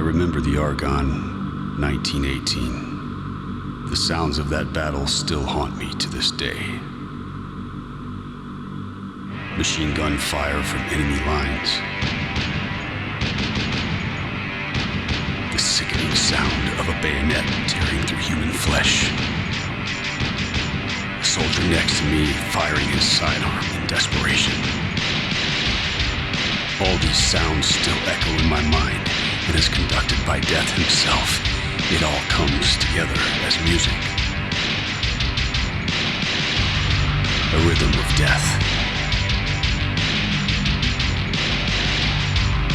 remember the Argonne, 1918. The sounds of that battle still haunt me to this day. Machine gun fire from enemy lines. The sickening sound of a bayonet tearing through human flesh. A soldier next to me firing his sidearm in desperation. All these sounds still echo in my mind, and as conducted by Death himself, it all comes together as music. A rhythm of death.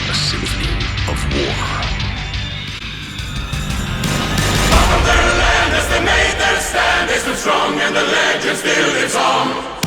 A symphony of war. Far from their land as they made their stand, they stood strong and the legend still lives on.